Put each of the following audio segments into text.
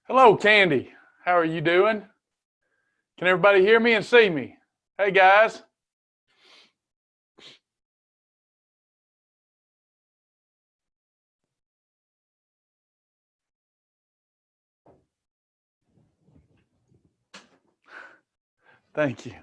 Hello, Candy. How are you doing? Can everybody hear me and see me? Hey, guys. Thank you.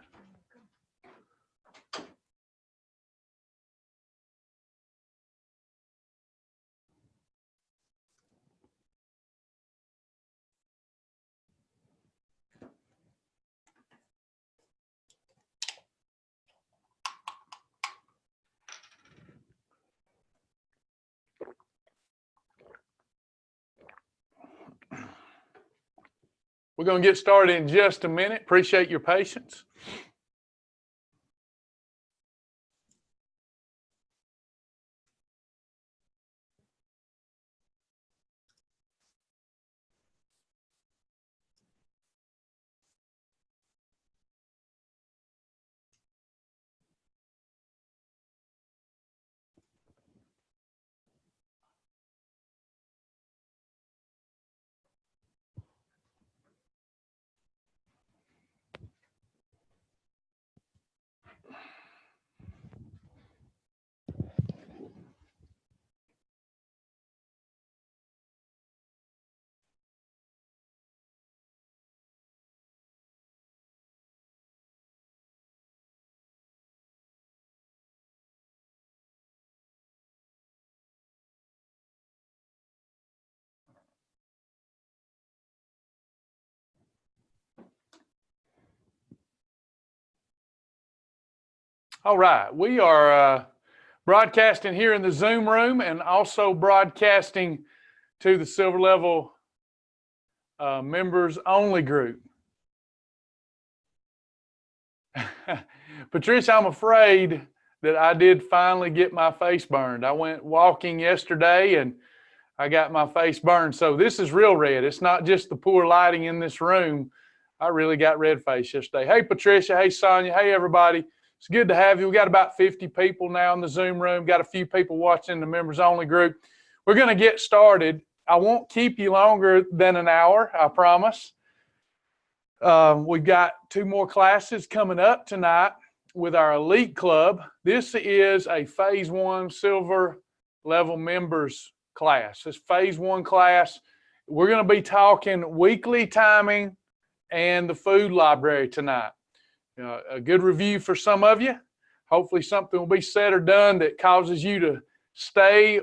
We're going to get started in just a minute. Appreciate your patience. All right. We are broadcasting here in the Zoom room and also broadcasting to the Silver Level members only group. Patricia, I'm afraid that I did finally get my face burned. I went walking yesterday and I got my face burned. So this is real red. It's not just the poor lighting in this room. I really got red face yesterday. Hey, Patricia. Hey, Sonia. Hey, everybody. It's good to have you. We got about 50 people now in the Zoom room. Got a few people watching the members only group. We're going to get started. I won't keep you longer than an hour, I promise. We've got 2 more classes coming up tonight with our Elite Club. This is a Phase 1 Silver Level members class. This Phase 1 class. We're going to be talking weekly timing and the food library tonight. A good review for some of you. Hopefully something will be said or done that causes you to stay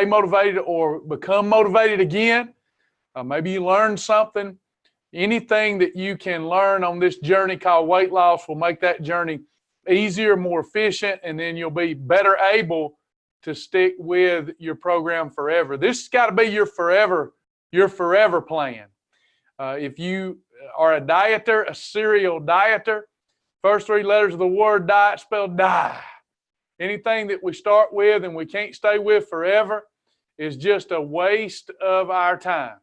motivated or become motivated again. Maybe you learned something. Anything that you can learn on this journey called weight loss will make that journey easier, more efficient, and then you'll be better able to stick with your program forever. This has got to be your forever plan. If you are a dieter, a serial dieter, first 3 letters of the word diet spelled die. Anything that we start with and we can't stay with forever is just a waste of our time.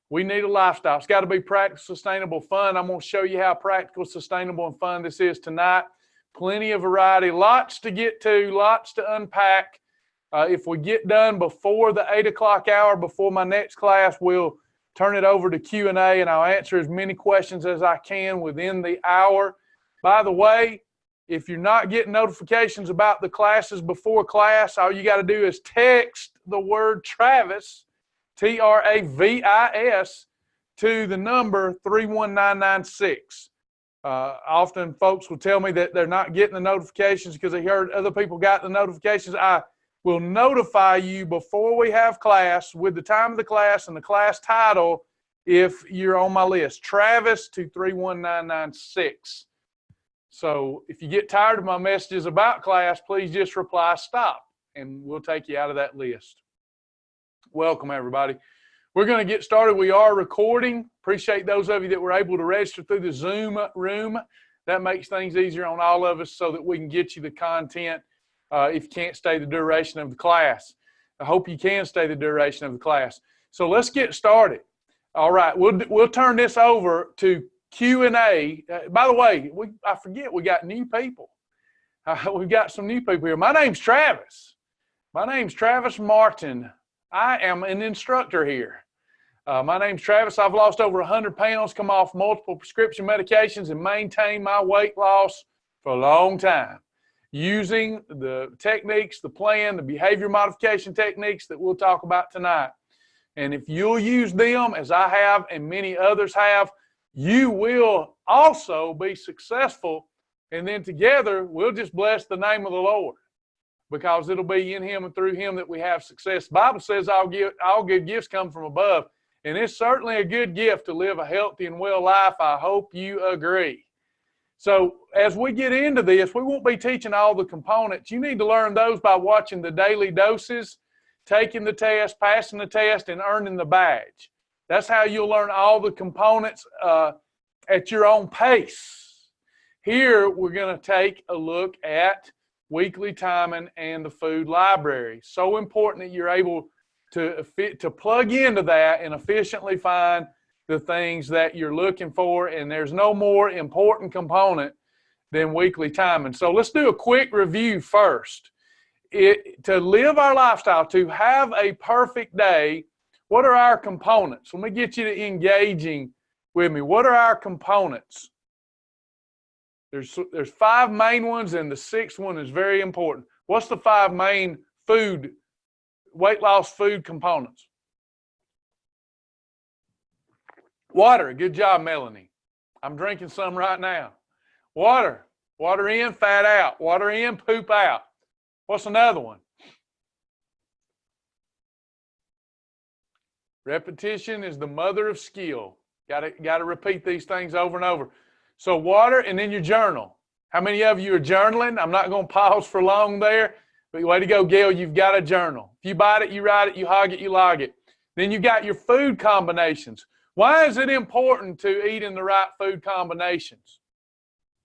We need a lifestyle. It's got to be practical, sustainable, fun. I'm going to show you how practical, sustainable, and fun this is tonight. Plenty of variety, lots to get to, lots to unpack. If we get done before the 8 o'clock hour, before my next class, we'll turn it over to Q&A, and I'll answer as many questions as I can within the hour. By the way, if you're not getting notifications about the classes before class, all you got to do is text the word Travis, Travis, to the number 31996. Often folks will tell me that they're not getting the notifications because they heard other people got the notifications. I will notify you before we have class with the time of the class and the class title if you're on my list. Travis to 31996. So if you get tired of my messages about class, please just reply stop and we'll take you out of that list. Welcome, everybody. We're going to get started. We are recording. Appreciate those of you that were able to register through the Zoom room. That makes things easier on all of us so that we can get you the content if you can't stay the duration of the class. I hope you can stay the duration of the class. So let's get started. All right, we'll turn this over to Q&A. By the way, I forget we got new people. We've got some new people here. My name's Travis. My name's Travis Martin. I am an instructor here. My name's Travis. I've lost over 100 pounds, come off multiple prescription medications, and maintained my weight loss for a long time using the techniques, the plan, the behavior modification techniques that we'll talk about tonight. And if you'll use them, as I have and many others have, you will also be successful. And then together, we'll just bless the name of the Lord, because it'll be in Him and through Him that we have success. The Bible says all good gifts come from above. And it's certainly a good gift to live a healthy and well life. I hope you agree. So as we get into this, we won't be teaching all the components. You need to learn those by watching the daily doses, taking the test, passing the test, and earning the badge. That's how you'll learn all the components at your own pace. Here, we're going to take a look at weekly timing and the food library. So important that you're able to plug into that and efficiently find the things that you're looking for. And there's no more important component than weekly timing. So let's do a quick review first. To live our lifestyle, to have a perfect day, what are our components? Let me get you to engaging with me. What are our components? There's 5 main ones, and the 6th one is very important. What's the 5 main weight loss food components? Water. Good job, Melanie. I'm drinking some right now. Water. Water in, fat out. Water in, poop out. What's another one? Repetition is the mother of skill. Got to repeat these things over and over. So water, and then your journal. How many of you are journaling? I'm not going to pause for long there, but way to go, Gail. You've got a journal. If you bite it, you write it, you hog it, you log it. Then you got your food combinations. Why is it important to eat in the right food combinations?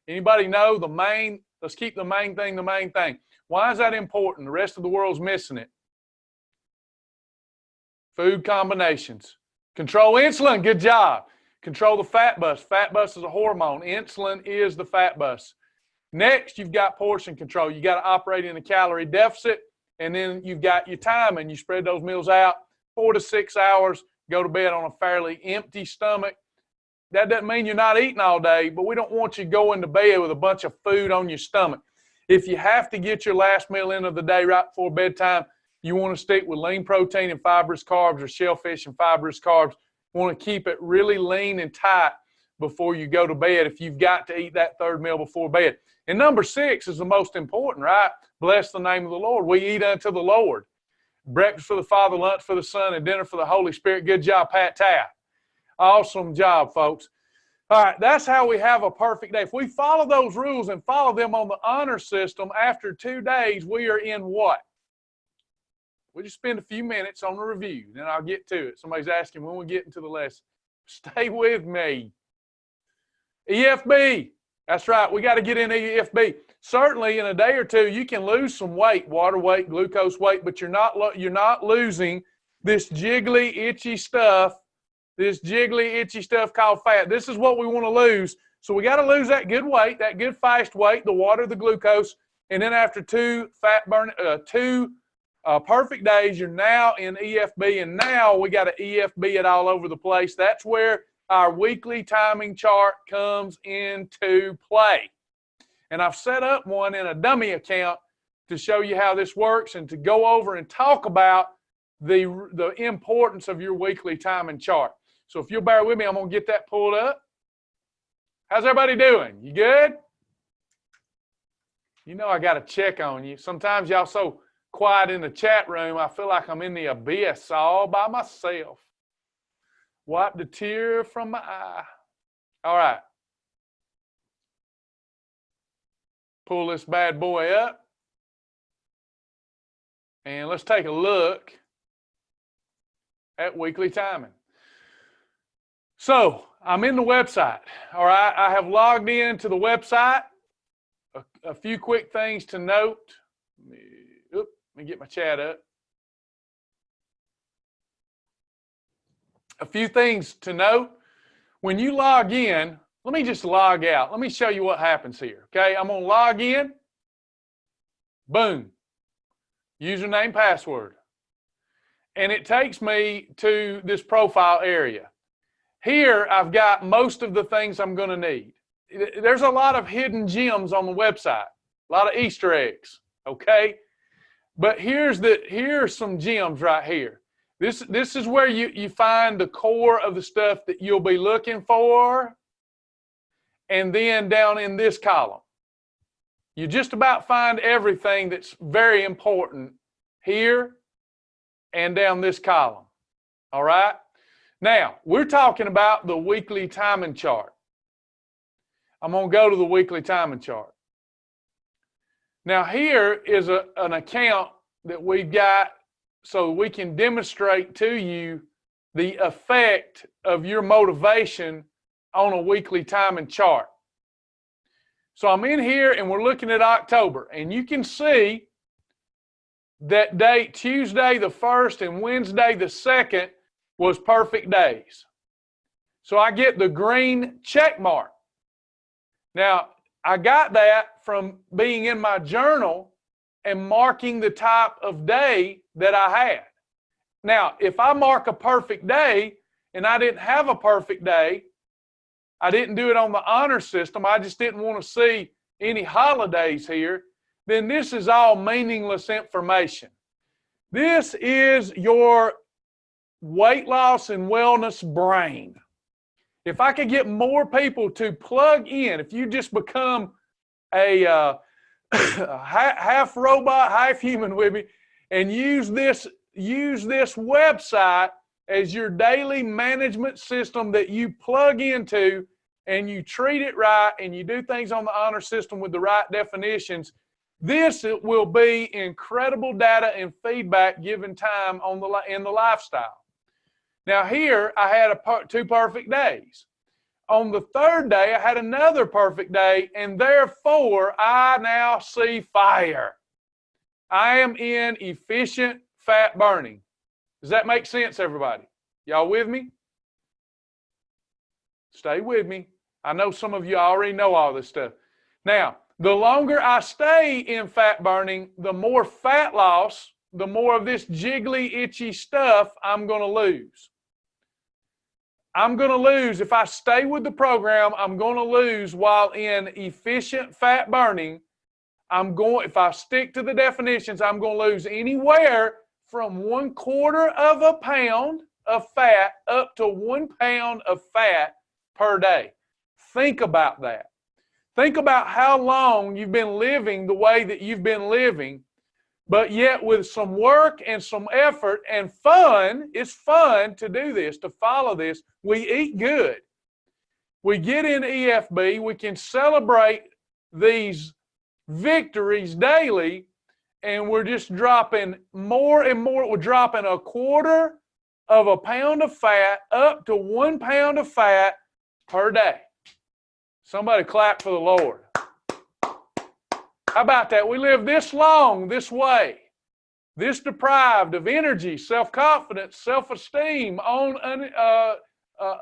Anybody know the main? Let's keep the main thing the main thing. Why is that important? The rest of the world's missing it. Food combinations. Control insulin. Good job. Control the fat bus. Fat bus is a hormone. Insulin is the fat bus. Next, you've got portion control. You got to operate in a calorie deficit, and then you've got your time, and you spread those meals out 4 to 6 hours. Go to bed on a fairly empty stomach. That doesn't mean you're not eating all day, but we don't want you going to bed with a bunch of food on your stomach. If you have to get your last meal in of the day right before bedtime, you want to stick with lean protein and fibrous carbs, or shellfish and fibrous carbs. You want to keep it really lean and tight before you go to bed if you've got to eat that 3rd meal before bed. And number 6 is the most important, right? Bless the name of the Lord. We eat unto the Lord. Breakfast for the Father, lunch for the Son, and dinner for the Holy Spirit. Good job, Pat Tapp. Awesome job, folks. All right, that's how we have a perfect day. If we follow those rules and follow them on the honor system, after 2 days, we are in what? We just spend a few minutes on the review, then I'll get to it. Somebody's asking when we get into the lesson. Stay with me. EFB. That's right. We got to get in EFB. Certainly, in a day or two, you can lose some weight, water weight, glucose weight, but you're not losing this jiggly, itchy stuff. This jiggly, itchy stuff called fat. This is what we want to lose. So we got to lose that good weight, that good fast weight, the water, the glucose, and then after 2 perfect days, you're now in EFB, and now we got to EFB it all over the place. That's where our weekly timing chart comes into play. And I've set up one in a dummy account to show you how this works and to go over and talk about the importance of your weekly timing chart. So if you'll bear with me, I'm going to get that pulled up. How's everybody doing? You good? You know I got to check on you. Sometimes y'all so quiet in the chat room, I feel like I'm in the abyss all by myself. Wipe the tear from my eye. All right. Pull this bad boy up. And let's take a look at weekly timing. So I'm in the website. All right. I have logged in to the website. A few quick things to note. Let me get my chat up. A few things to note. When you log in, let me just log out. Let me show you what happens here. Okay, I'm going to log in. Boom. Username, password. and it takes me to this profile area. Here, I've got most of the things I'm going to need. There's a lot of hidden gems on the website, a lot of Easter eggs, okay? But here's some gems right here. This is where you find the core of the stuff that you'll be looking for. And then down in this column, you just about find everything that's very important here and down this column. All right? Now, we're talking about the weekly timing chart. I'm going to go to the weekly timing chart. Now, here is an account that we've got so we can demonstrate to you the effect of your motivation on a weekly timing chart. So I'm in here and we're looking at October, and you can see that date, Tuesday the 1st and Wednesday the 2nd, was perfect days. So I get the green check mark. Now, I got that from being in my journal and marking the type of day that I had. Now, if I mark a perfect day and I didn't have a perfect day, I didn't do it on the honor system, I just didn't want to see any holidays here, then this is all meaningless information. This is your weight loss and wellness brain. If I could get more people to plug in, if you just become a half robot, half human with me, and use this website as your daily management system that you plug into, and you treat it right, and you do things on the honor system with the right definitions, this will be incredible data and feedback given time in the lifestyle. Now here, I had 2 perfect days. On the 3rd day, I had another perfect day, and therefore, I now see fire. I am in efficient fat burning. Does that make sense, everybody? Y'all with me? Stay with me. I know some of you already know all this stuff. Now, the longer I stay in fat burning, the more fat loss, the more of this jiggly, itchy stuff I'm going to lose. I'm going to lose, if I stay with the program, I'm going to lose while in efficient fat burning. If I stick to the definitions, I'm going to lose anywhere from 1/4 of a pound of fat up to 1 pound of fat per day. Think about that. Think about how long you've been living the way that you've been living, but yet with some work and some effort and fun, it's fun to do this, to follow this. We eat good. We get in EFB, we can celebrate these victories daily, and we're just dropping more and more. We're dropping 1/4 of a pound of fat up to 1 pound of fat per day. Somebody clap for the Lord. How about that? We live this long, this way, this deprived of energy, self-confidence, self-esteem, on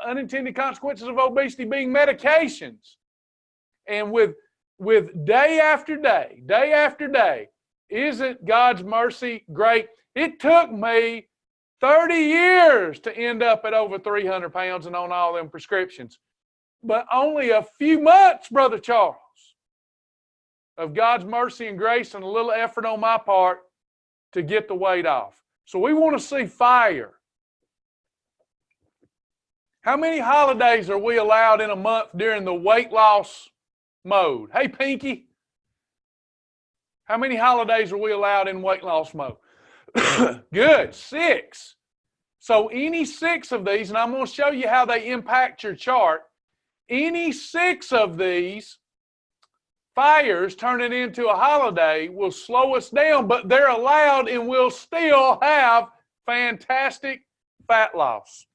unintended consequences of obesity being medications. And with day after day, isn't God's mercy great? It took me 30 years to end up at over 300 pounds and on all them prescriptions. But only a few months, Brother Charles, of God's mercy and grace and a little effort on my part to get the weight off. So we want to see fire. How many holidays are we allowed in a month during the weight loss mode? Hey, Pinky. How many holidays are we allowed in weight loss mode? Good, 6. So any 6 of these, and I'm going to show you how they impact your chart, any 6 of these fires turning into a holiday will slow us down, but they're allowed and we'll still have fantastic fat loss.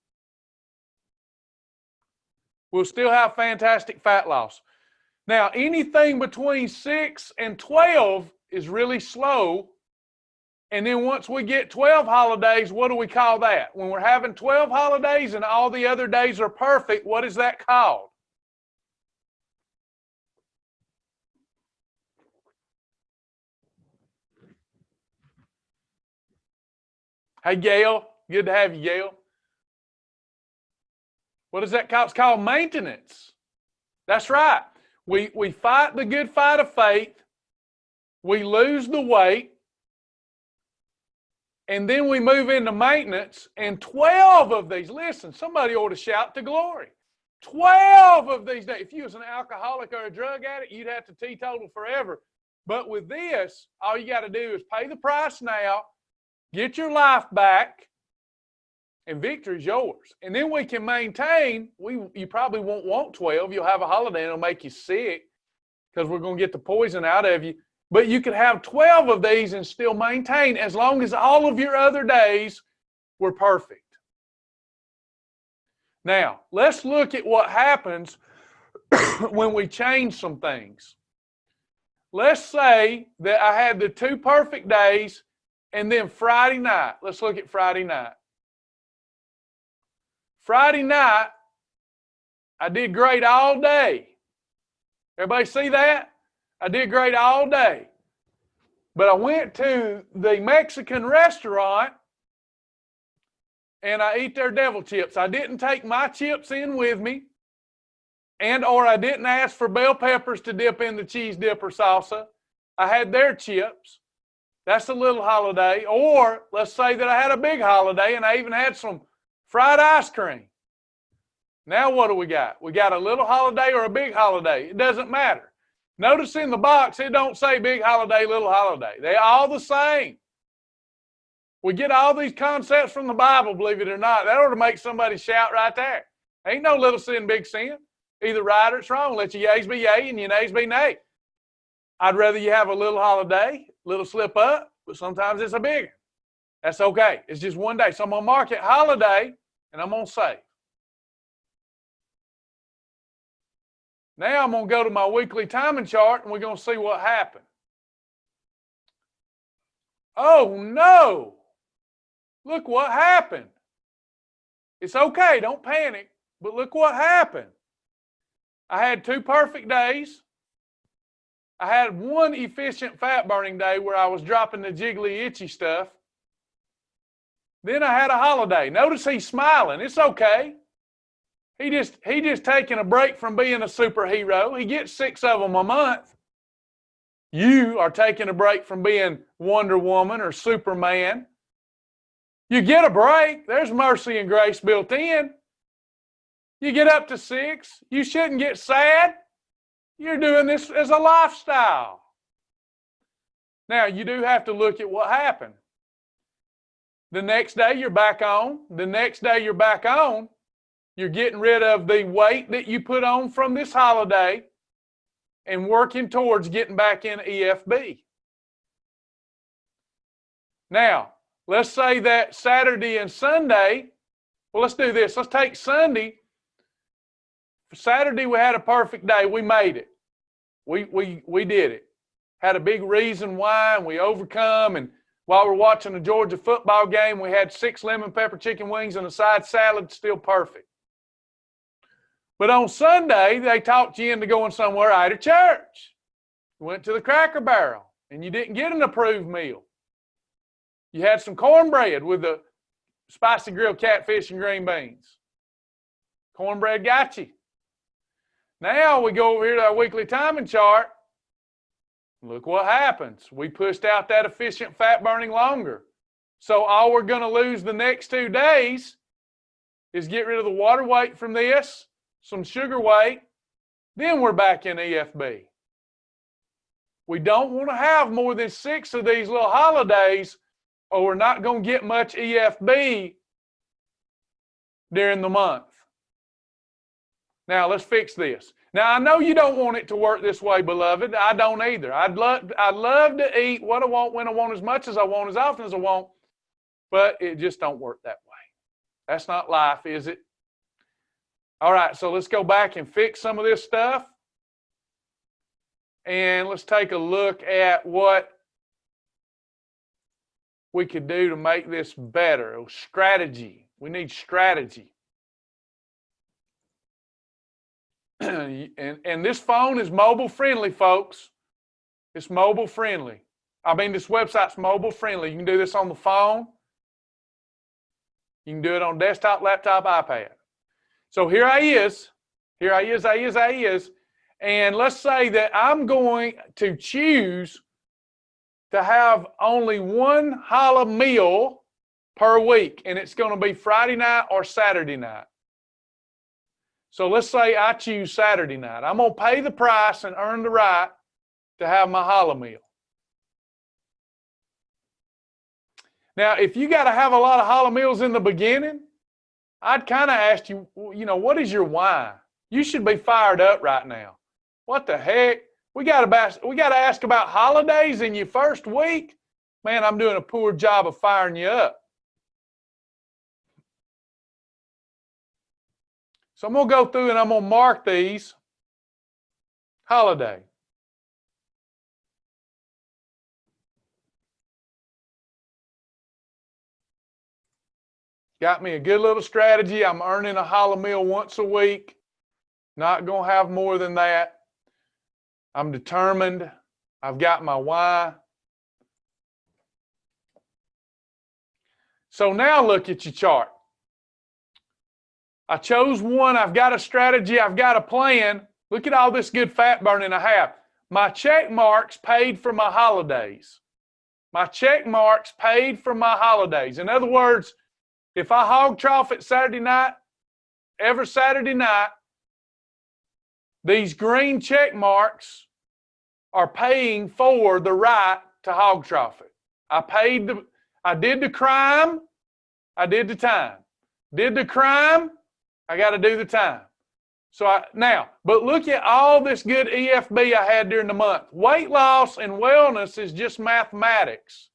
We'll still have fantastic fat loss. Now, anything between 6 and 12 is really slow. And then once we get 12 holidays, what do we call that? When we're having 12 holidays and all the other days are perfect, what is that called? Hey, Gail, Good to have you, Gail. What is that called? It's called maintenance. That's right. We fight the good fight of faith. We lose the weight. And then we move into maintenance. And 12 of these, listen, somebody ought to shout to glory. 12 of these days. If you was an alcoholic or a drug addict, you'd have to teetotal forever. But with this, all you got to do is pay the price now, get your life back, and victory is yours. And then we can maintain, you probably won't want 12. You'll have a holiday and it'll make you sick because we're going to get the poison out of you. But you could have 12 of these and still maintain as long as all of your other days were perfect. Now, let's look at what happens when we change some things. Let's say that I had the 2 perfect days and then Friday night. Let's look at Friday night. Friday night, I did great all day. Everybody see that? I did great all day. But I went to the Mexican restaurant and I ate their devil chips. I didn't take my chips in with me, or I didn't ask for bell peppers to dip in the cheese dip or salsa. I had their chips. That's a little holiday. Or let's say that I had a big holiday and I even had some fried ice cream. Now what do we got? We got a little holiday or a big holiday. It doesn't matter. Notice in the box, it don't say big holiday, little holiday. They're all the same. We get all these concepts from the Bible, believe it or not. That ought to make somebody shout right there. Ain't no little sin, big sin. Either right or it's wrong. Let your yays be yay and your nays be nay. I'd rather you have a little holiday, little slip up, but sometimes it's a big one. That's okay. It's just one day. So I'm going to mark it holiday and I'm going to save. Now I'm going to go to my weekly timing chart and we're going to see what happened. Oh no! Look what happened. It's okay, don't panic, but look what happened. I had 2 perfect days. I had 1 efficient fat burning day where I was dropping the jiggly itchy stuff. Then I had a holiday. Notice he's smiling. It's okay. He just taking a break from being a superhero. He gets 6 of them a month. You are taking a break from being Wonder Woman or Superman. You get a break. There's mercy and grace built in. You get up to 6. You shouldn't get sad. You're doing this as a lifestyle. Now, you do have to look at what happened. The next day, you're back on. The next day, you're back on. You're getting rid of the weight that you put on from this holiday and working towards getting back in EFB. Now, let's say that Saturday and Sunday, well, let's do this. Let's take Sunday. For Saturday, we had a perfect day. We made it. We did it. Had a big reason why, and we overcome. And while we're watching a Georgia football game, we had 6 lemon pepper chicken wings and a side salad, still perfect. But on Sunday, they talked you into going somewhere out of church. You went to the Cracker Barrel, and you didn't get an approved meal. You had some cornbread with the spicy grilled catfish and green beans. Cornbread got you. Now we go over here to our weekly timing chart. Look what happens. We pushed out that efficient fat burning longer. So all we're going to lose the next 2 days is get rid of the water weight from this, some sugar weight, then we're back in EFB. We don't want to have more than 6 of these little holidays or we're not going to get much EFB during the month. Now let's fix this. Now I know you don't want it to work this way, beloved. I don't either. I'd love to eat what I want, when I want, as much as I want, as often as I want, but it just don't work that way. That's not life, is it? All right, so let's go back and fix some of this stuff. And let's take a look at what we could do to make this better. Strategy. We need strategy. And this phone is mobile friendly, folks. It's mobile friendly. I mean, this website's mobile friendly. You can do this on the phone. You can do it on desktop, laptop, iPad. So here I is. And let's say that I'm going to choose to have only one challah meal per week, and it's going to be Friday night or Saturday night. So let's say I choose Saturday night. I'm going to pay the price and earn the right to have my challah meal. Now, if you got to have a lot of challah meals in the beginning, I'd kind of ask you, what is your why? You should be fired up right now. What the heck? We got to ask about holidays in your first week? Man, I'm doing a poor job of firing you up. So I'm going to go through and I'm going to mark these holiday. Got me a good little strategy. I'm earning a challah meal once a week. Not going to have more than that. I'm determined. I've got my why. So now look at your chart. I chose one. I've got a strategy. I've got a plan. Look at all this good fat burning I have. My check marks paid for my holidays. My check marks paid for my holidays. In other words, if I hog trough at Saturday night, every Saturday night, these green check marks are paying for the right to hog trough it. I did the crime, I did the time. Did the crime, I got to do the time. But look at all this good EFB I had during the month. Weight loss and wellness is just mathematics.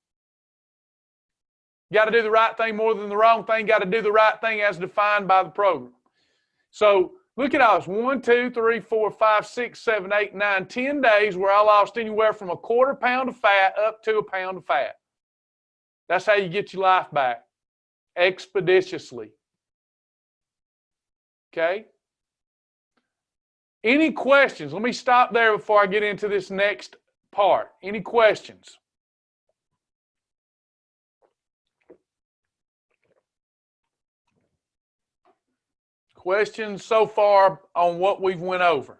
Got to do the right thing more than the wrong thing. Got to do the right thing as defined by the program. So look at all this. 1, 2, 3, 4, 5, 6, 7, 8, 9, 10 days where I lost anywhere from a quarter pound of fat up to a pound of fat. That's how you get your life back expeditiously. Okay? Any questions? Let me stop there before I get into this next part. Any questions? Questions so far on what we've went over?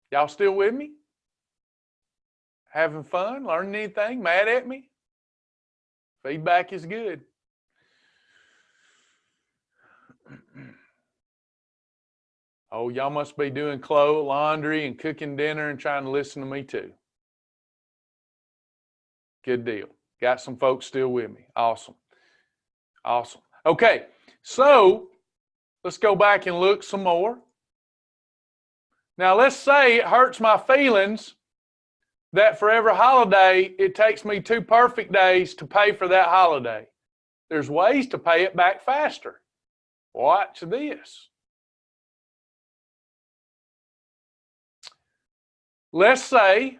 Y'all still with me? Having fun? Learning anything? Mad at me? Feedback is good. Oh, y'all must be doing clothes, laundry, and cooking dinner and trying to listen to me too. Good deal. Got some folks still with me. Awesome. Awesome. Okay, so let's go back and look some more. Now, let's say it hurts my feelings that for every holiday, it takes me 2 perfect days to pay for that holiday. There's ways to pay it back faster. Watch this. Let's say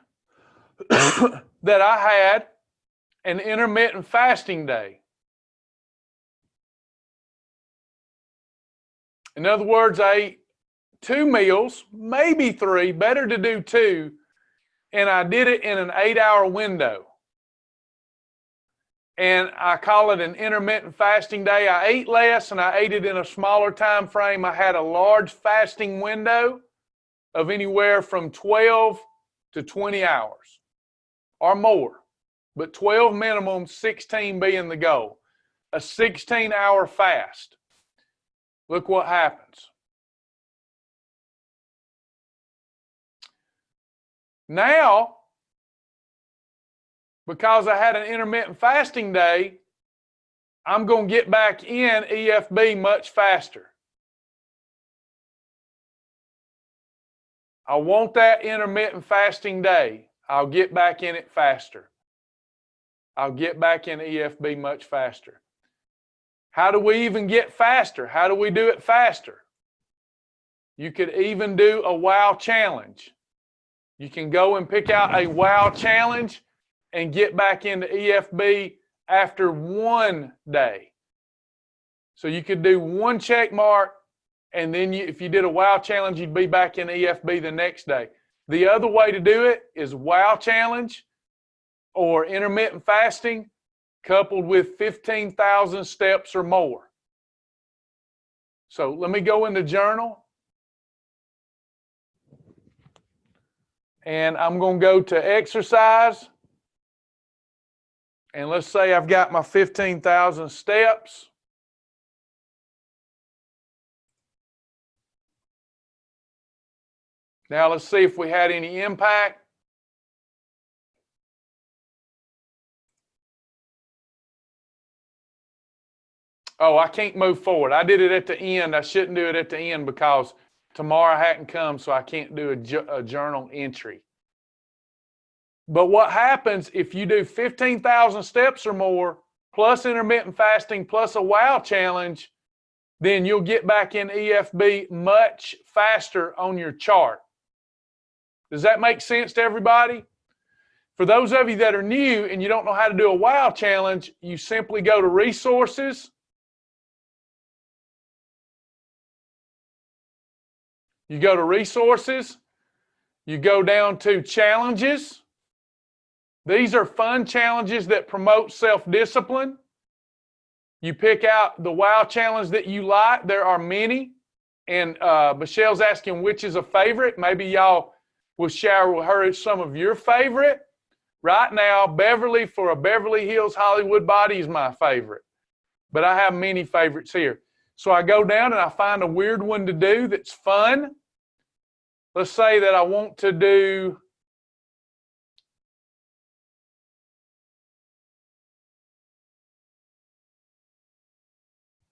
that I had an intermittent fasting day. In other words, I ate 2 meals, maybe 3, better to do 2, and I did it in an 8-hour window. And I call it an intermittent fasting day. I ate less and I ate it in a smaller time frame. I had a large fasting window of anywhere from 12 to 20 hours or more, but 12 minimum, 16 being the goal. A 16-hour fast. Look what happens. Now, because I had an intermittent fasting day, I'm going to get back in EFB much faster. I want that intermittent fasting day. I'll get back in it faster. I'll get back in EFB much faster. How do we even get faster? How do we do it faster? You could even do a WOW challenge. You can go and pick out a WOW challenge and get back into EFB after 1 day. So you could do 1 check mark, and then if you did a WOW challenge, you'd be back in EFB the next day. The other way to do it is WOW challenge or intermittent fasting, coupled with 15,000 steps or more. So let me go in the journal. And I'm going to go to exercise. And let's say I've got my 15,000 steps. Now let's see if we had any impact. Oh, I can't move forward. I did it at the end. I shouldn't do it at the end because tomorrow hadn't come, so I can't do a journal entry. But what happens if you do 15,000 steps or more, plus intermittent fasting, plus a WOW challenge, then you'll get back in EFB much faster on your chart. Does that make sense to everybody? For those of you that are new and you don't know how to do a WOW challenge, you simply go to resources. You go to resources. You go down to challenges. These are fun challenges that promote self-discipline. You pick out the WOW challenge that you like. There are many. And Michelle's asking which is a favorite. Maybe y'all will share with her some of your favorite. Right now, Beverly for a Beverly Hills Hollywood body is my favorite. But I have many favorites here. So I go down and I find a weird one to do that's fun. Let's say that I want to do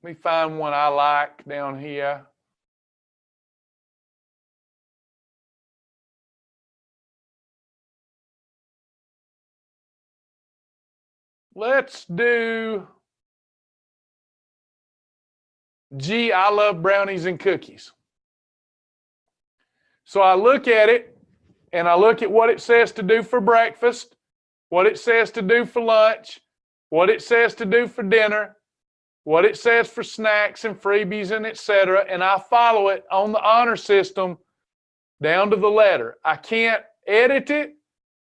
let me find one I like down here. Let's do Gee, I love brownies and cookies. So I look at it and I look at what it says to do for breakfast, what it says to do for lunch, what it says to do for dinner, what it says for snacks and freebies and etc. And I follow it on the honor system down to the letter. I can't edit it.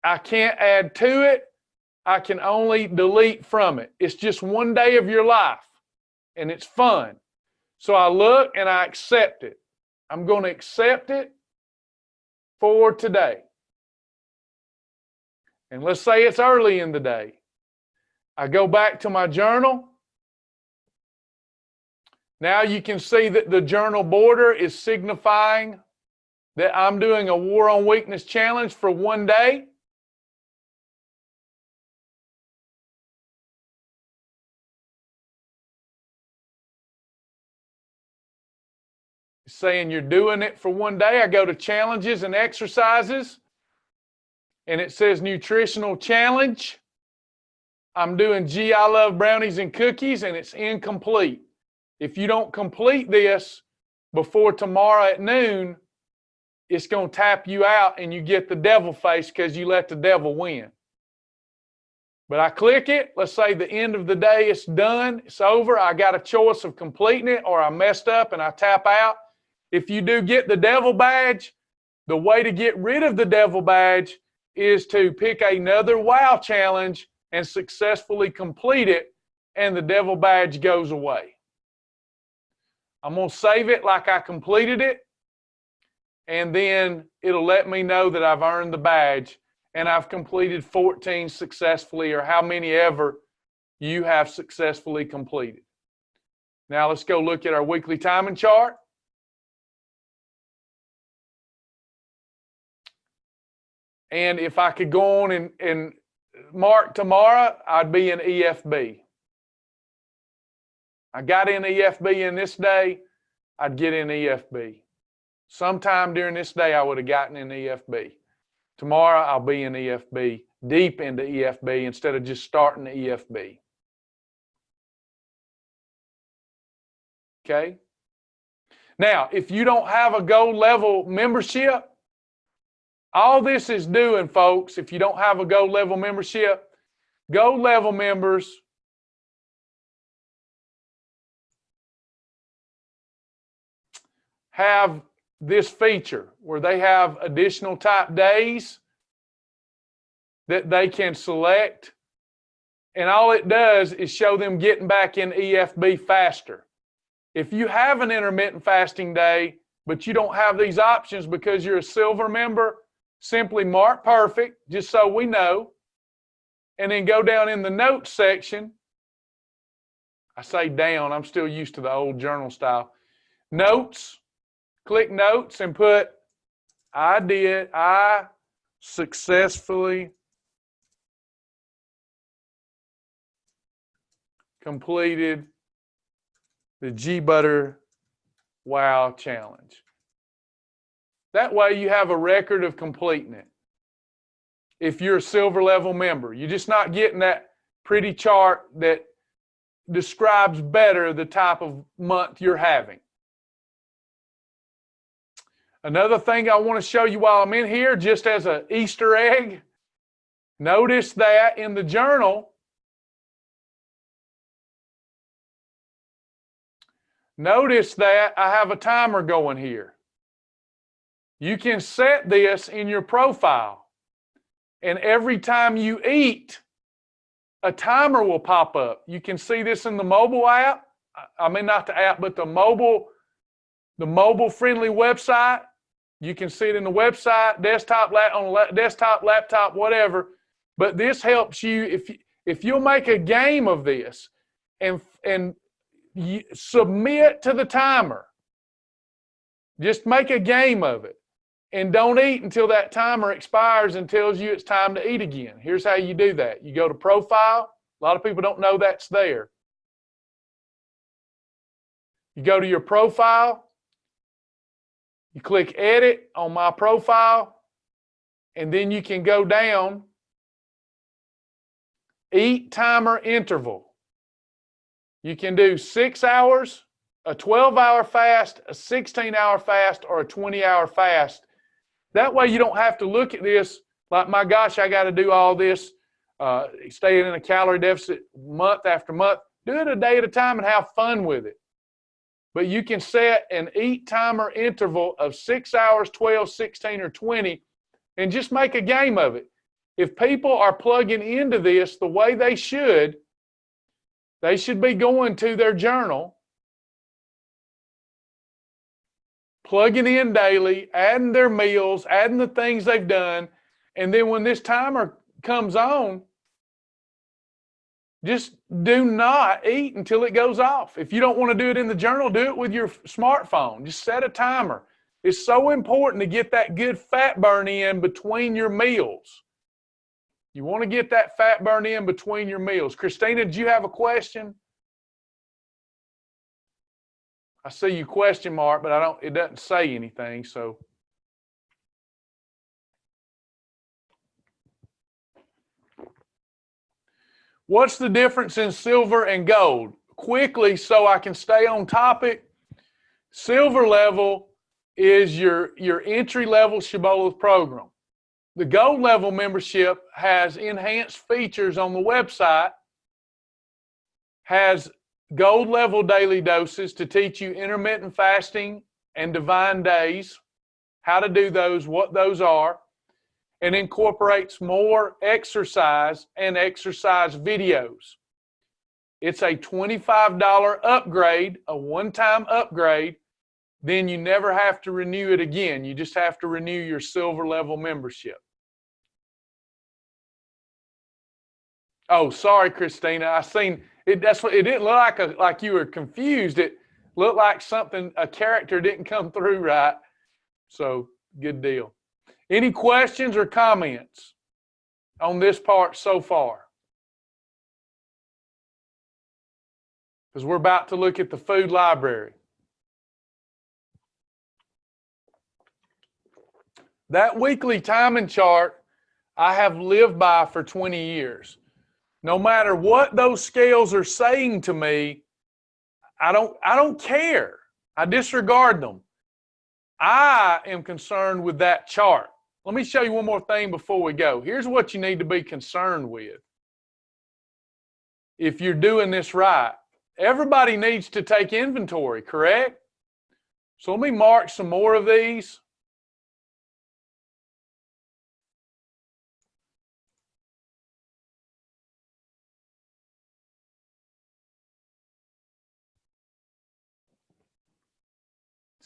I can't add to it. I can only delete from it. It's just one day of your life and it's fun. So I look and I accept it. I'm going to accept it for today. And let's say it's early in the day. I go back to my journal. Now you can see that the journal border is signifying that I'm doing a War on Weakness challenge for one day. Saying you're doing it for one day. I go to challenges and exercises, and it says nutritional challenge. I'm doing Gee, I love brownies and cookies, and it's incomplete. If you don't complete this before tomorrow at noon, it's going to tap you out and you get the devil face because you let the devil win. But I click it. Let's say the end of the day it's done. It's over. I got a choice of completing it or I messed up and I tap out. If you do get the devil badge, the way to get rid of the devil badge is to pick another WOW challenge and successfully complete it, and the devil badge goes away. I'm going to save it like I completed it, and then it'll let me know that I've earned the badge and I've completed 14 successfully, or how many ever you have successfully completed. Now let's go look at our weekly timing chart. And if I could go on and mark tomorrow, I'd be in EFB. I got in EFB in this day, I'd get in EFB. Sometime during this day, I would have gotten in EFB. Tomorrow, I'll be in EFB, deep into EFB, instead of just starting the EFB. Okay? Now, if you don't have a gold level membership, all this is doing, folks, if you don't have a gold level membership, gold level members have this feature where they have additional type days that they can select, and all it does is show them getting back in EFB faster. If you have an intermittent fasting day, but you don't have these options because you're a silver member, simply mark perfect, just so we know, and then go down in the notes section. I say down, I'm still used to the old journal style. Notes, click notes and put, I successfully completed the G-Butter Wow Challenge. That way you have a record of completing it. If you're a silver level member, you're just not getting that pretty chart that describes better the type of month you're having. Another thing I want to show you while I'm in here, just as an Easter egg, notice that in the journal, notice that I have a timer going here. You can set this in your profile, and every time you eat, a timer will pop up. You can see this in the mobile app. I mean, not the app, but the mobile friendly website. You can see it in the website, desktop, on desktop, laptop, whatever. But this helps you if you'll make a game of this and you submit to the timer. Just make a game of it. And don't eat until that timer expires and tells you it's time to eat again. Here's how you do that. You go to profile. A lot of people don't know that's there. You go to your profile. You click edit on my profile. And then you can go down. Eat timer interval. You can do 6 hours, a 12-hour fast, a 16-hour fast, or a 20-hour fast. That way you don't have to look at this like, my gosh, I got to do all this, staying in a calorie deficit month after month. Do it a day at a time and have fun with it. But you can set an eat timer interval of 6 hours, 12, 16, or 20, and just make a game of it. If people are plugging into this the way they should be going to their journal, plugging in daily, adding their meals, adding the things they've done, and then when this timer comes on, just do not eat until it goes off. If you don't want to do it in the journal, do it with your smartphone. Just set a timer. It's so important to get that good fat burn in between your meals. You want to get that fat burn in between your meals. Christina, did you have a question? I see you question mark, but it doesn't say anything, so. What's the difference in silver and gold? Quickly, so I can stay on topic. Silver level is your entry-level Shibboleth program. The gold level membership has enhanced features on the website, has gold level daily doses to teach you intermittent fasting and divine days, how to do those, what those are, and incorporates more exercise and exercise videos. It's a $25 upgrade, a one-time upgrade. Then you never have to renew it again. You just have to renew your silver level membership. Oh, sorry, Christina. I seen it. It didn't look like you were confused. It looked like a character didn't come through right. So good deal. Any questions or comments on this part so far? Because we're about to look at the food library. That weekly timing chart I have lived by for 20 years. No matter what those scales are saying to me, I don't care. I disregard them. I am concerned with that chart. Let me show you one more thing before we go. Here's what you need to be concerned with. If you're doing this right, everybody needs to take inventory, correct? So let me mark some more of these.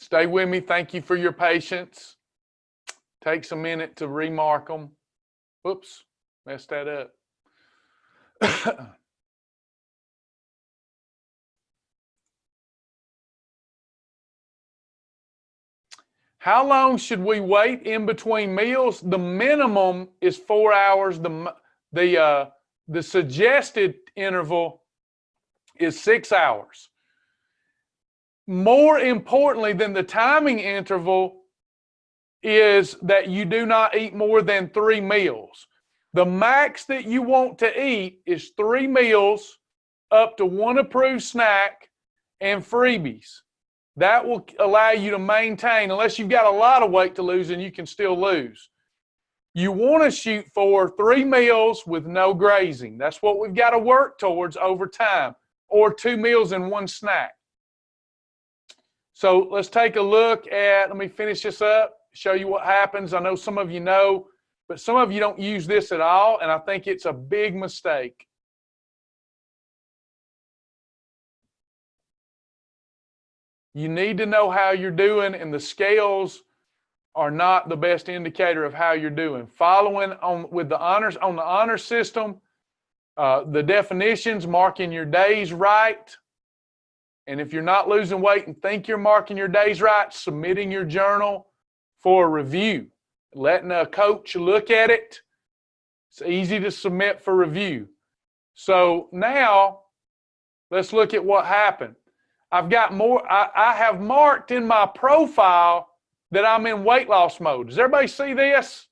Stay with me. Thank you for your patience. Takes a minute to remark them. Whoops, messed that up. How long should we wait in between meals? The minimum is 4 hours. The suggested interval is 6 hours. More importantly than the timing interval is that you do not eat more than 3 meals. The max that you want to eat is 3 meals up to 1 approved snack and freebies. That will allow you to maintain, unless you've got a lot of weight to lose, and you can still lose. You want to shoot for 3 meals with no grazing. That's what we've got to work towards over time, or 2 meals and 1 snack. So let's take a look at, let me finish this up, show you what happens. I know some of you know, but some of you don't use this at all, and I think it's a big mistake. You need to know how you're doing, and the scales are not the best indicator of how you're doing. Following on with the honors, on the honor system, the definitions, marking your days right. And if you're not losing weight and think you're marking your days right, submitting your journal for a review, letting a coach look at it. It's easy to submit for review. So now let's look at what happened. I've got more, I have marked in my profile that I'm in weight loss mode. Does everybody see this?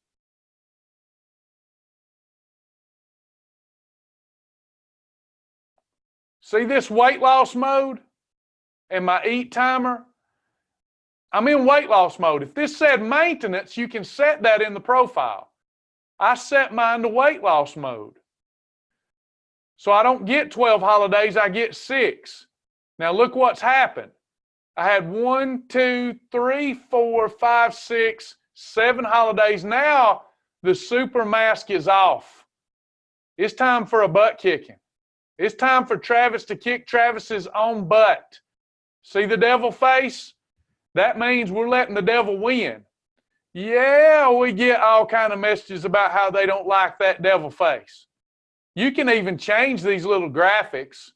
See this weight loss mode and my eat timer? I'm in weight loss mode. If this said maintenance, you can set that in the profile. I set mine to weight loss mode. So I don't get 12 holidays, I get 6. Now look what's happened. I had 1, 2, 3, 4, 5, 6, 7 holidays. Now the super mask is off. It's time for a butt kicking. It's time for Travis to kick Travis's own butt. See the devil face? That means we're letting the devil win. Yeah, we get all kind of messages about how they don't like that devil face. You can even change these little graphics,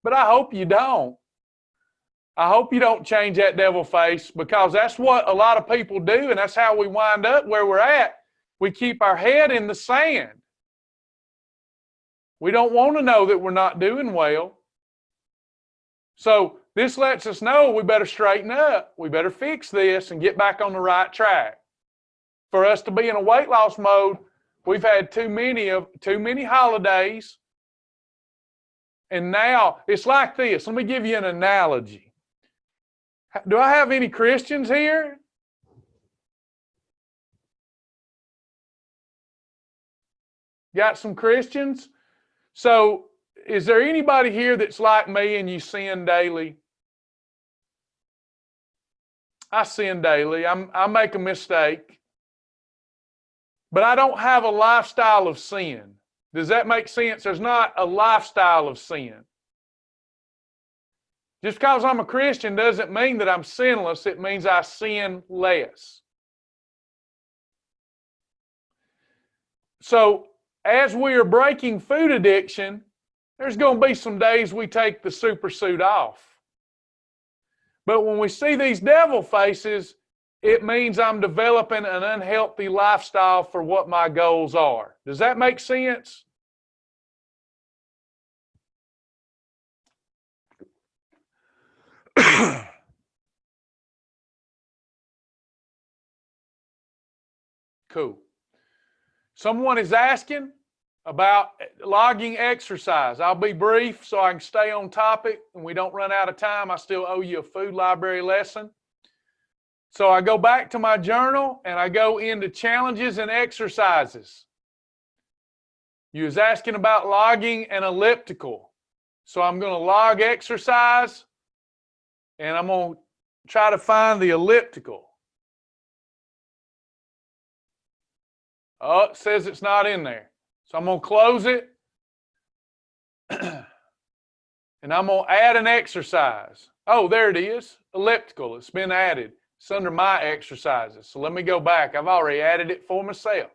but I hope you don't. I hope you don't change that devil face, because that's what a lot of people do, and that's how we wind up where we're at. We keep our head in the sand. We don't want to know that we're not doing well. So this lets us know we better straighten up. We better fix this and get back on the right track. For us to be in a weight loss mode, we've had too many holidays. And now it's like this. Let me give you an analogy. Do I have any Christians here? Got some Christians? So is there anybody here that's like me and you sin daily? I sin daily. I make a mistake. But I don't have a lifestyle of sin. Does that make sense? There's not a lifestyle of sin. Just because I'm a Christian doesn't mean that I'm sinless. It means I sin less. So as we are breaking food addiction, there's going to be some days we take the super suit off. But when we see these devil faces, it means I'm developing an unhealthy lifestyle for what my goals are. Does that make sense? Cool. Someone is asking about logging exercise. I'll be brief so I can stay on topic and we don't run out of time. I still owe you a food library lesson. So I go back to my journal and I go into challenges and exercises. You was asking about logging an elliptical. So I'm going to log exercise and I'm going to try to find the elliptical. Oh, it says it's not in there. So I'm going to close it. And I'm going to add an exercise. Oh, there it is. Elliptical. It's been added. It's under my exercises. So let me go back. I've already added it for myself.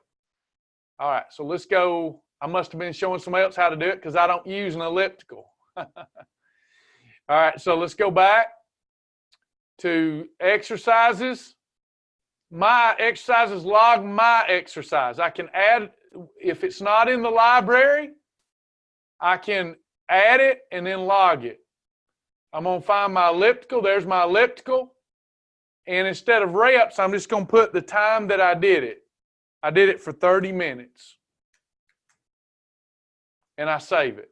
All right, so let's go. I must have been showing somebody else how to do it because I don't use an elliptical. All right, so let's go back to exercises. My exercises, log my exercise. I can add, if it's not in the library, I can add it and then log it. I'm going to find my elliptical. There's my elliptical. And instead of reps, I'm just going to put the time that I did it. I did it for 30 minutes. And I save it.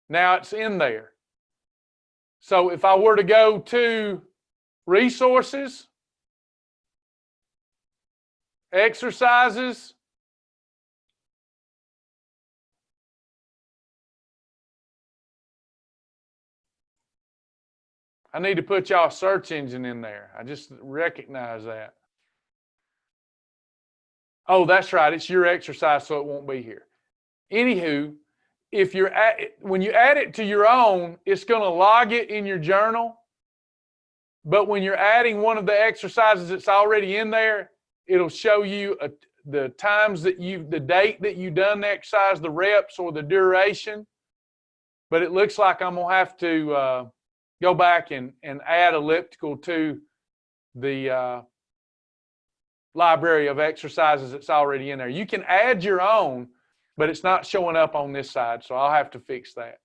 Now it's in there. So if I were to go to resources, exercises, I need to put y'all a search engine in there. I just recognize that. Oh, that's right. It's your exercise, so it won't be here. Anywho, if you're when you add it to your own, it's going to log it in your journal. But when you're adding one of the exercises that's already in there, it'll show you the times that the date that you've done the exercise, the reps, or the duration. But it looks like I'm going to have to go back and add elliptical to the library of exercises that's already in there. You can add your own, but it's not showing up on this side, so I'll have to fix that.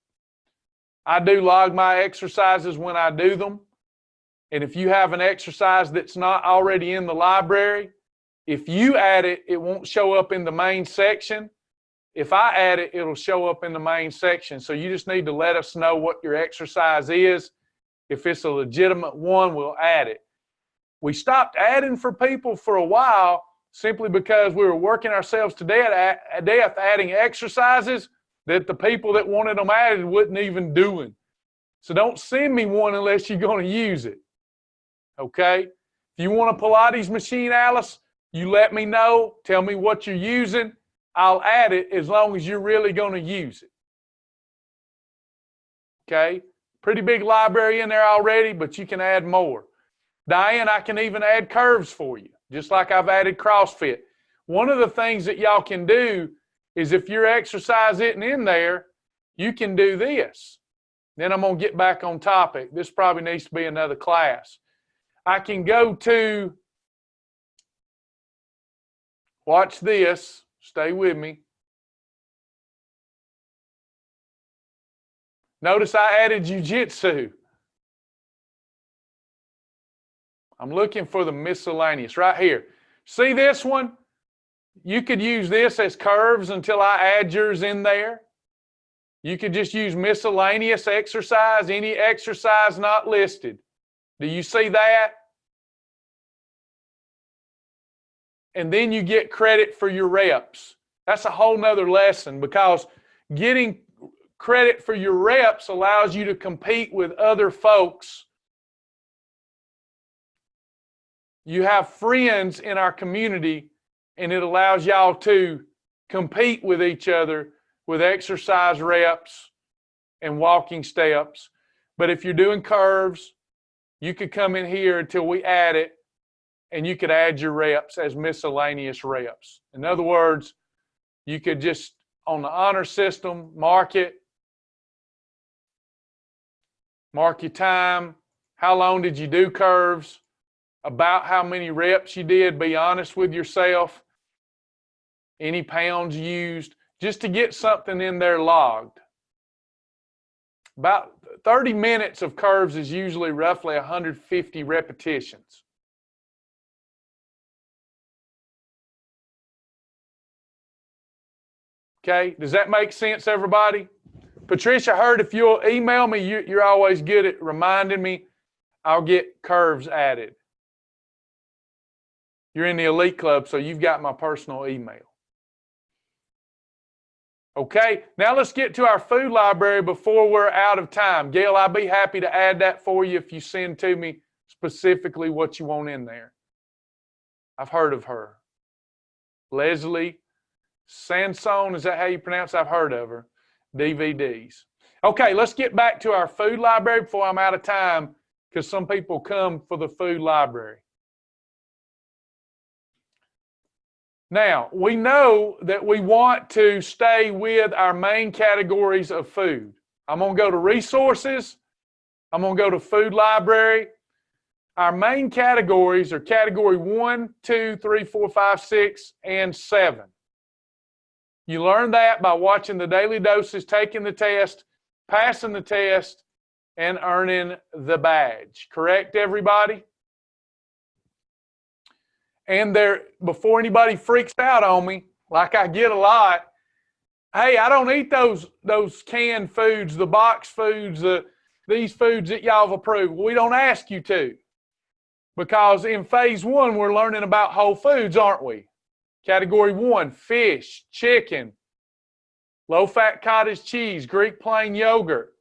I do log my exercises when I do them. And if you have an exercise that's not already in the library, if you add it, it won't show up in the main section. If I add it, it'll show up in the main section. So you just need to let us know what your exercise is. If it's a legitimate one, we'll add it. We stopped adding for people for a while simply because we were working ourselves to death adding exercises that the people that wanted them added wouldn't even doing. So don't send me one unless you're going to use it. Okay? If you want a Pilates machine, Alice, you let me know. Tell me what you're using. I'll add it as long as you're really going to use it. Okay? Pretty big library in there already, but you can add more. Diane, I can even add curves for you, just like I've added CrossFit. One of the things that y'all can do is if your exercise isn't in there, you can do this. Then I'm going to get back on topic. This probably needs to be another class. I can go to, watch this, stay with me. Notice I added jiu-jitsu. I'm looking for the miscellaneous right here. See this one? You could use this as curves until I add yours in there. You could just use miscellaneous exercise, any exercise not listed. Do you see that? And then you get credit for your reps. That's a whole nother lesson because getting credit for your reps allows you to compete with other folks. You have friends in our community, and it allows y'all to compete with each other with exercise reps and walking steps. But if you're doing curves, you could come in here until we add it, and you could add your reps as miscellaneous reps. In other words, you could just, on the honor system, mark it, mark your time, how long did you do curves, about how many reps you did, be honest with yourself, any pounds used, just to get something in there logged. About 30 minutes of curves is usually roughly 150 repetitions. Okay, does that make sense, everybody? Patricia, I heard if you'll email me, you're always good at reminding me, I'll get curves added. You're in the Elite Club, so you've got my personal email. Okay, now let's get to our food library before we're out of time. Gail, I'll be happy to add that for you if you send to me specifically what you want in there. I've heard of her. Leslie Sansone, is that how you pronounce it? I've heard of her. DVDs. Okay, let's get back to our food library before I'm out of time, because some people come for the food library. Now, we know that we want to stay with our main categories of food. I'm going to go to resources. I'm going to go to food library. Our main categories are category 1, 2, 3, 4, 5, 6, and 7. You learn that by watching the daily doses, taking the test, passing the test, and earning the badge. Correct, everybody? And there, before anybody freaks out on me, like I get a lot, hey, I don't eat those canned foods, the box foods, these foods that y'all have approved. We don't ask you to. Because in phase 1, we're learning about whole foods, aren't we? Category 1, fish, chicken, low-fat cottage cheese, Greek plain yogurt.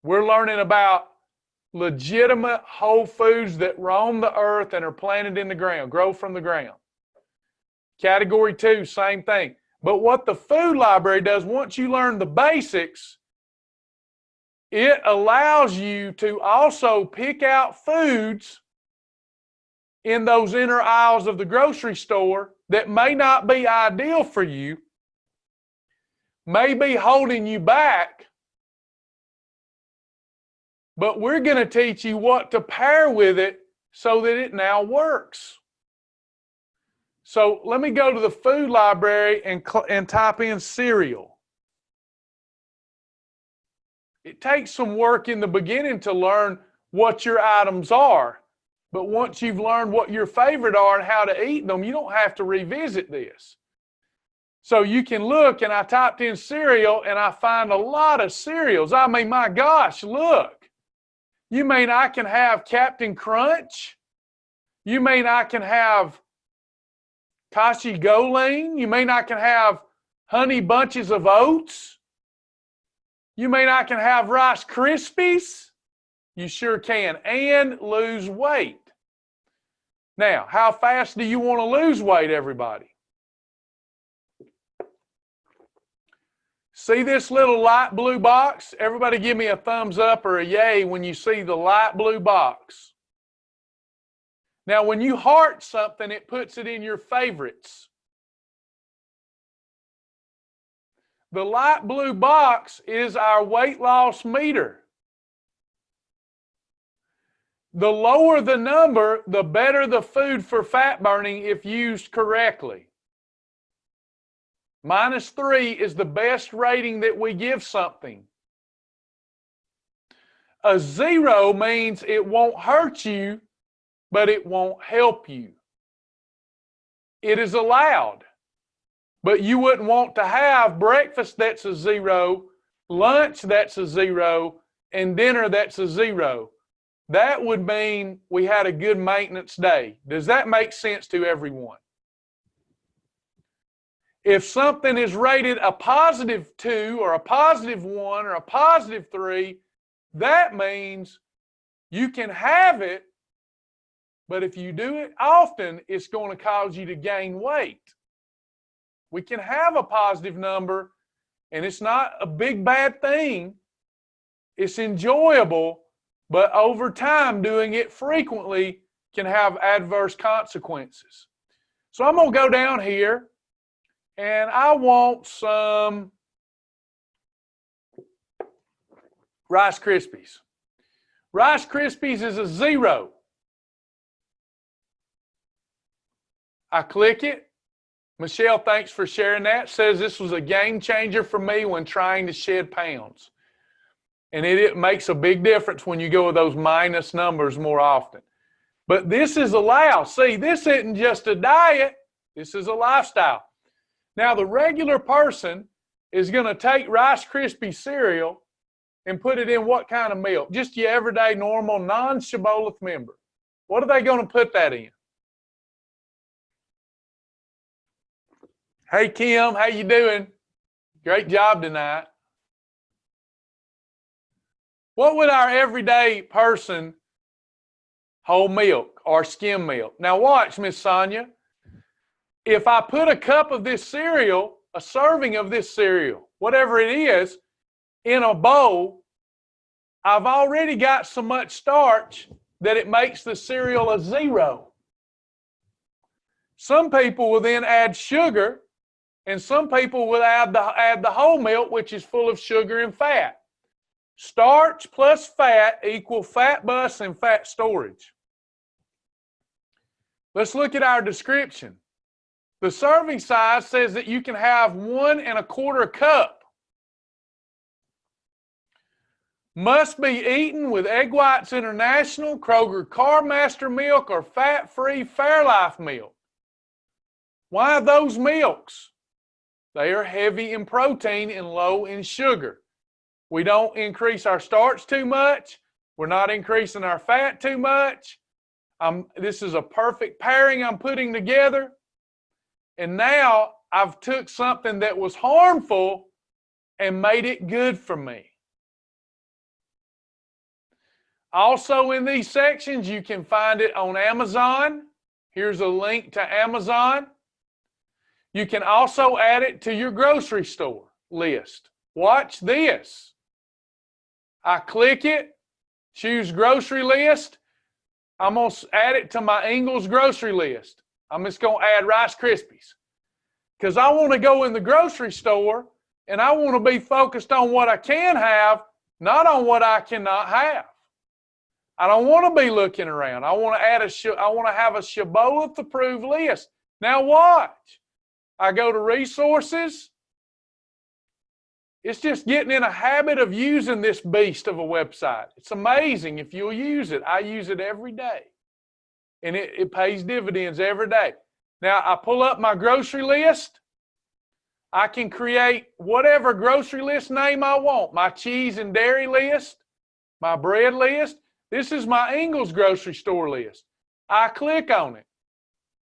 We're learning about legitimate whole foods that roam the earth and are planted in the ground, grow from the ground. Category 2, same thing. But what the food library does, once you learn the basics, it allows you to also pick out foods in those inner aisles of the grocery store that may not be ideal for you, may be holding you back, but we're going to teach you what to pair with it so that it now works. So let me go to the food library and type in cereal. It takes some work in the beginning to learn what your items are. But once you've learned what your favorite are and how to eat them, you don't have to revisit this. So you can look, and I typed in cereal, and I find a lot of cereals. I mean, my gosh, look. You mean I can have Captain Crunch? You mean I can have Kashi Goleen? You mean I can have Honey Bunches of Oats? You mean I can have Rice Krispies? You sure can, and lose weight. Now, how fast do you want to lose weight, everybody? See this little light blue box? Everybody give me a thumbs up or a yay when you see the light blue box. Now, when you heart something, it puts it in your favorites. The light blue box is our weight loss meter. The lower the number, the better the food for fat burning if used correctly. -3 is the best rating that we give something. A 0 means it won't hurt you, but it won't help you. It is allowed. But you wouldn't want to have breakfast that's a 0, lunch that's a 0, and dinner that's a 0. That would mean we had a good maintenance day. Does that make sense to everyone? If something is rated a +2 or a +1 or a +3, that means you can have it, but if you do it often, it's going to cause you to gain weight. We can have a positive number, and it's not a big bad thing. It's enjoyable, but over time, doing it frequently can have adverse consequences. So I'm going to go down here, and I want some Rice Krispies. Rice Krispies is a 0. I click it. Michelle, thanks for sharing that. Says this was a game changer for me when trying to shed pounds. And it makes a big difference when you go with those minus numbers more often. But this is allowed. See, this isn't just a diet. This is a lifestyle. Now, the regular person is going to take Rice Krispie cereal and put it in what kind of milk? Just your everyday, normal, non-shibboleth member. What are they going to put that in? Hey, Kim, how you doing? Great job tonight. What would our everyday person whole milk or skim milk? Now watch, Miss Sonia. If I put a cup of this cereal, a serving of this cereal, whatever it is, in a bowl, I've already got so much starch that it makes the cereal a 0. Some people will then add sugar, and some people will add the whole milk, which is full of sugar and fat. Starch plus fat equal fat bus and fat storage. Let's look at our description. The serving size says that you can have 1 1/4 cup. Must be eaten with Egg Whites International, Kroger Carmaster milk, or fat-free Fairlife milk. Why those milks? They are heavy in protein and low in sugar. We don't increase our starch too much. We're not increasing our fat too much. This is a perfect pairing I'm putting together. And now I've took something that was harmful and made it good for me. Also in these sections, you can find it on Amazon. Here's a link to Amazon. You can also add it to your grocery store list. Watch this. I click it, choose grocery list. I'm going to add it to my Ingles grocery list. I'm just going to add Rice Krispies because I want to go in the grocery store and I want to be focused on what I can have, not on what I cannot have. I don't want to be looking around. I want to have a Shibboleth approved list. Now watch. I go to resources. It's just getting in a habit of using this beast of a website. It's amazing if you'll use it. I use it every day. And it pays dividends every day. Now, I pull up my grocery list. I can create whatever grocery list name I want. My cheese and dairy list, my bread list. This is my Ingles grocery store list. I click on it.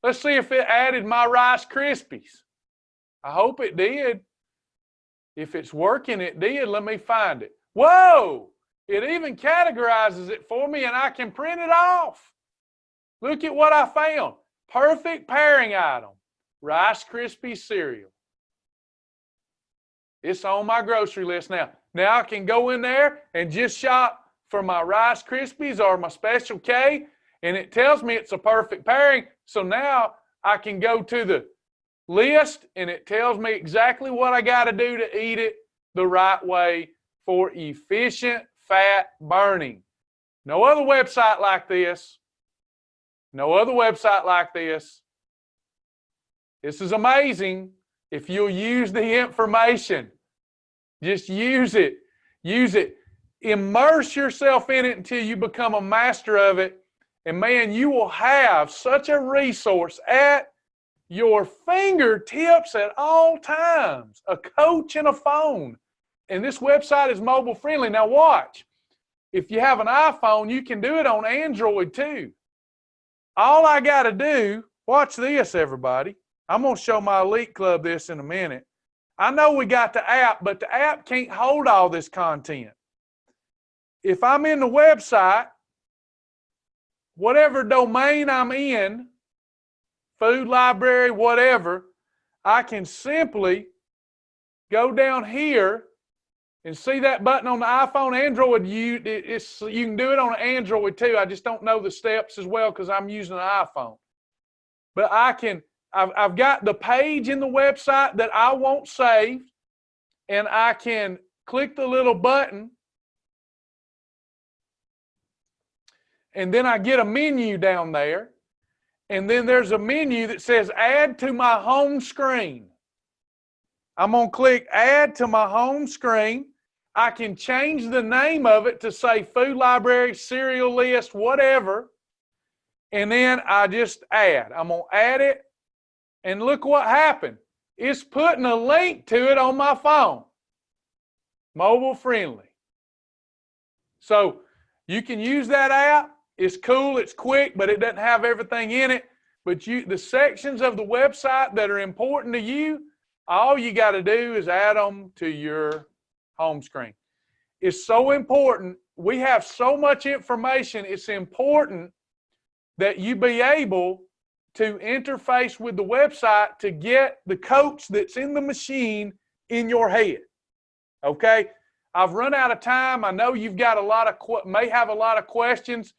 Let's see if it added my Rice Krispies. I hope it did. If it's working, it did. Let me find it. Whoa! It even categorizes it for me and I can print it off. Look at what I found. Perfect pairing item. Rice Krispies cereal. It's on my grocery list now. Now I can go in there and just shop for my Rice Krispies or my Special K, and it tells me it's a perfect pairing. So now I can go to the list and it tells me exactly what I got to do to eat it the right way for efficient fat burning. No other website like this. No other website like this. This is amazing if you'll use the information. Just use it. Use it. Immerse yourself in it until you become a master of it. And man, you will have such a resource at your fingertips at all times. A coach and a phone. And this website is mobile friendly. Now watch. If you have an iPhone, you can do it on Android too. All I got to do, watch this everybody. I'm going to show my Elite Club this in a minute. I know we got the app, but the app can't hold all this content. If I'm in the website, whatever domain I'm in, food library, whatever, I can simply go down here and see that button on the iPhone. Android, you can do it on Android too. I just don't know the steps as well because I'm using an iPhone. But I've got the page in the website that I want saved, and I can click the little button, and then I get a menu down there, and then there's a menu that says add to my home screen. I'm going to click add to my home screen. I can change the name of it to say food library, cereal list, whatever, and then I just add. I'm going to add it, and look what happened. It's putting a link to it on my phone. Mobile friendly. So you can use that app. It's cool, it's quick, but it doesn't have everything in it. But the sections of the website that are important to you, all you got to do is add them to your home screen. It's so important. We have so much information. It's important that you be able to interface with the website to get the coach that's in the machine in your head. Okay? I've run out of time. I know you've got may have a lot of questions.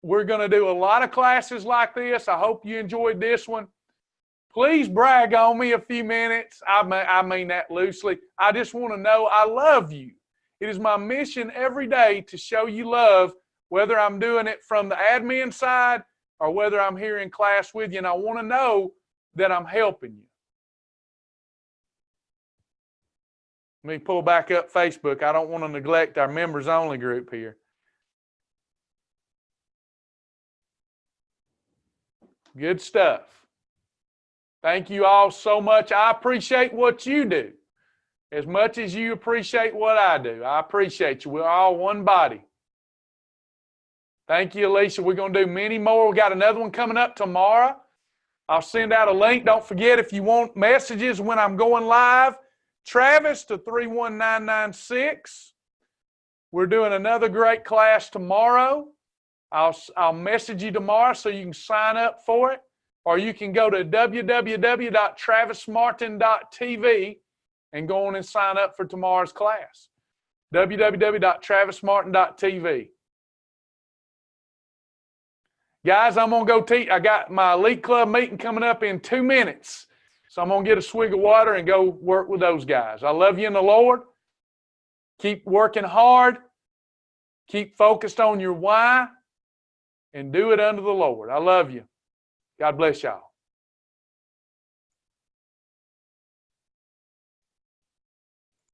We're going to do a lot of classes like this. I hope you enjoyed this one. Please brag on me a few minutes. I mean that loosely. I just want to know I love you. It is my mission every day to show you love, whether I'm doing it from the admin side or whether I'm here in class with you. And I want to know that I'm helping you. Let me pull back up Facebook. I don't want to neglect our members only group here. Good stuff. Thank you all so much. I appreciate what you do as much as you appreciate what I do. I appreciate you. We're all one body. Thank you, Alicia. We're going to do many more. We got another one coming up tomorrow. I'll send out a link. Don't forget, if you want messages when I'm going live, Travis to 31996. We're doing another great class tomorrow. I'll message you tomorrow so you can sign up for it. Or you can go to www.travismartin.tv and go on and sign up for tomorrow's class. www.travismartin.tv. Guys, I'm going to go teach. I got my Elite Club meeting coming up in 2 minutes. So I'm going to get a swig of water and go work with those guys. I love you in the Lord. Keep working hard. Keep focused on your why. And do it unto the Lord. I love you. God bless y'all.